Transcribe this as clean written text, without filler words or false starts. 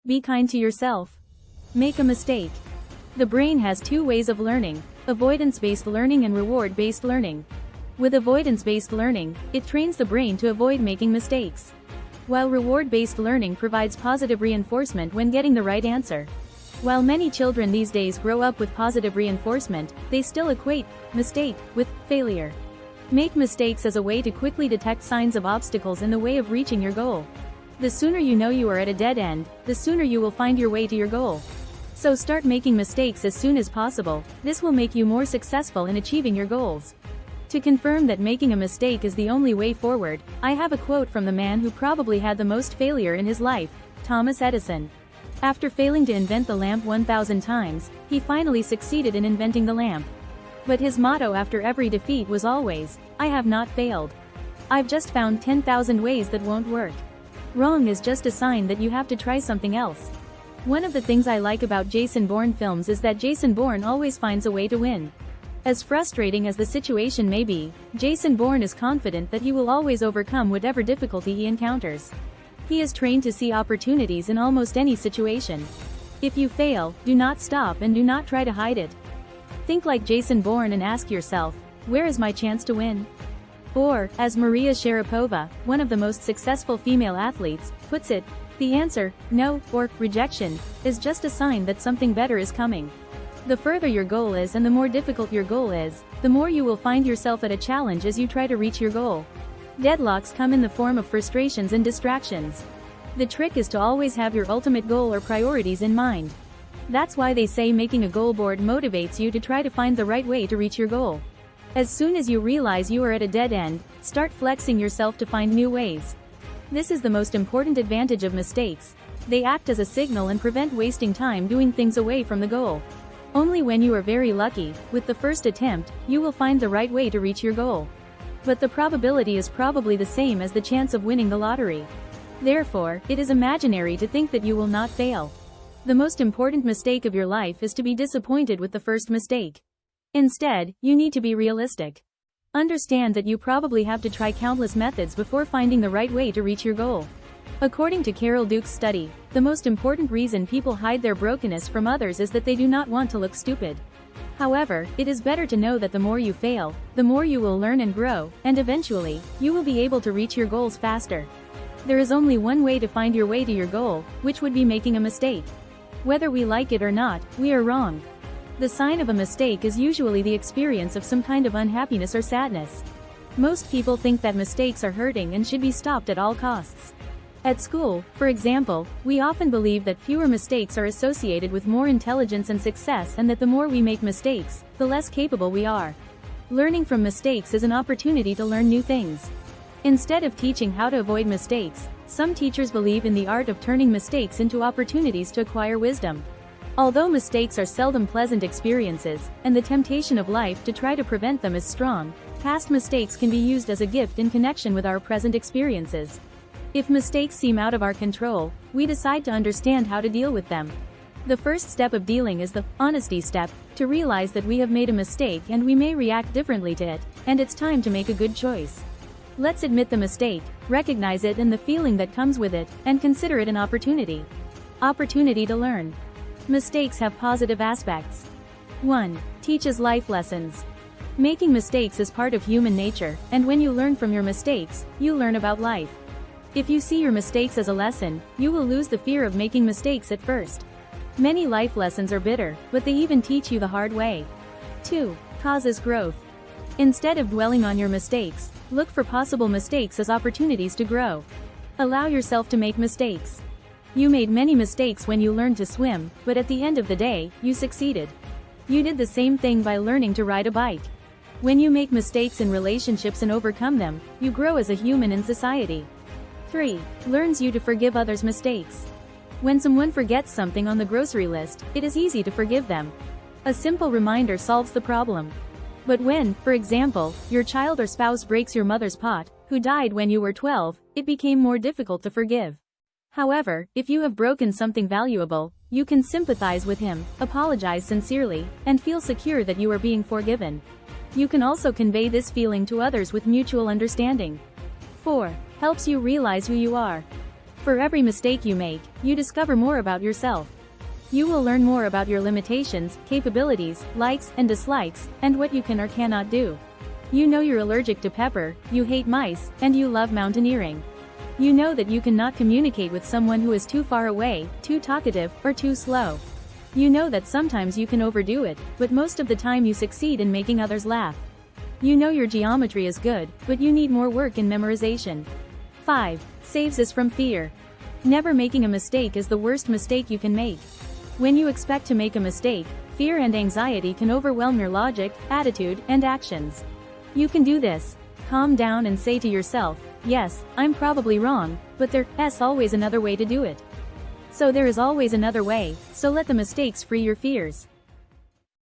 Be kind to yourself. Make a mistake. The brain has two ways of learning: avoidance-based learning and reward-based learning. With avoidance-based learning, it trains the brain to avoid making mistakes, while reward-based learning provides positive reinforcement when getting the right answer. While many children these days grow up with positive reinforcement, they still equate mistake with failure. Make mistakes as a way to quickly detect signs of obstacles in the way of reaching your goal. The sooner you know you are at a dead end, the sooner you will find your way to your goal. So start making mistakes as soon as possible. This will make you more successful in achieving your goals. To confirm that making a mistake is the only way forward, I have a quote from the man who probably had the most failure in his life, Thomas Edison. After failing to invent the lamp 1,000 times, he finally succeeded in inventing the lamp. But his motto after every defeat was always, "I have not failed. I've just found 10,000 ways that won't work." Wrong is just a sign that you have to try something else. One of the things I like about Jason Bourne films is that Jason Bourne always finds a way to win. As frustrating as the situation may be, Jason Bourne is confident that he will always overcome whatever difficulty he encounters. He is trained to see opportunities in almost any situation. If you fail, do not stop and do not try to hide it. Think like Jason Bourne and ask yourself, where is my chance to win? Or, as Maria Sharapova, one of the most successful female athletes, puts it, the answer, no, or rejection, is just a sign that something better is coming. The further your goal is and the more difficult your goal is, the more you will find yourself at a challenge as you try to reach your goal. Deadlocks come in the form of frustrations and distractions. The trick is to always have your ultimate goal or priorities in mind. That's why they say making a goal board motivates you to try to find the right way to reach your goal. As soon as you realize you are at a dead end, start flexing yourself to find new ways. This is the most important advantage of mistakes. They act as a signal and prevent wasting time doing things away from the goal. Only when you are very lucky, with the first attempt, you will find the right way to reach your goal. But the probability is probably the same as the chance of winning the lottery. Therefore, it is imaginary to think that you will not fail. The most important mistake of your life is to be disappointed with the first mistake. Instead, you need to be realistic. Understand that you probably have to try countless methods before finding the right way to reach your goal. According to Carol Duke's study, the most important reason people hide their brokenness from others is that they do not want to look stupid. However, it is better to know that the more you fail, the more you will learn and grow, and eventually, you will be able to reach your goals faster. There is only one way to find your way to your goal, which would be making a mistake. Whether we like it or not, we are wrong. The sign of a mistake is usually the experience of some kind of unhappiness or sadness. Most people think that mistakes are hurting and should be stopped at all costs. At school, for example, we often believe that fewer mistakes are associated with more intelligence and success, and that the more we make mistakes, the less capable we are. Learning from mistakes is an opportunity to learn new things. Instead of teaching how to avoid mistakes, some teachers believe in the art of turning mistakes into opportunities to acquire wisdom. Although mistakes are seldom pleasant experiences, and the temptation of life to try to prevent them is strong, past mistakes can be used as a gift in connection with our present experiences. If mistakes seem out of our control, we decide to understand how to deal with them. The first step of dealing is the honesty step, to realize that we have made a mistake and we may react differently to it, and it's time to make a good choice. Let's admit the mistake, recognize it and the feeling that comes with it, and consider it an opportunity. Opportunity to learn. Mistakes have positive aspects. 1. Teaches life lessons. Making mistakes is part of human nature, and when you learn from your mistakes, you learn about life. If you see your mistakes as a lesson, you will lose the fear of making mistakes at first. Many life lessons are bitter, but they even teach you the hard way. 2. Causes growth. Instead of dwelling on your mistakes, look for possible mistakes as opportunities to grow. Allow yourself to make mistakes. You made many mistakes when you learned to swim, but at the end of the day, you succeeded. You did the same thing by learning to ride a bike. When you make mistakes in relationships and overcome them, you grow as a human in society. 3. Learns you to forgive others' mistakes. When someone forgets something on the grocery list, it is easy to forgive them. A simple reminder solves the problem. But when, for example, your child or spouse breaks your mother's pot, who died when you were 12, it became more difficult to forgive. However, if you have broken something valuable, you can sympathize with him, apologize sincerely, and feel secure that you are being forgiven. You can also convey this feeling to others with mutual understanding. 4. Helps you realize who you are. For every mistake you make, you discover more about yourself. You will learn more about your limitations, capabilities, likes and dislikes, and what you can or cannot do. You know you're allergic to pepper, you hate mice, and you love mountaineering. You know that you cannot communicate with someone who is too far away, too talkative, or too slow. You know that sometimes you can overdo it, but most of the time you succeed in making others laugh. You know your geometry is good, but you need more work in memorization. 5. Saves us from fear. Never making a mistake is the worst mistake you can make. When you expect to make a mistake, fear and anxiety can overwhelm your logic, attitude, and actions. You can do this. Calm down and say to yourself, yes, I'm probably wrong, but there's always another way to do it. So there is always another way, so let the mistakes free your fears.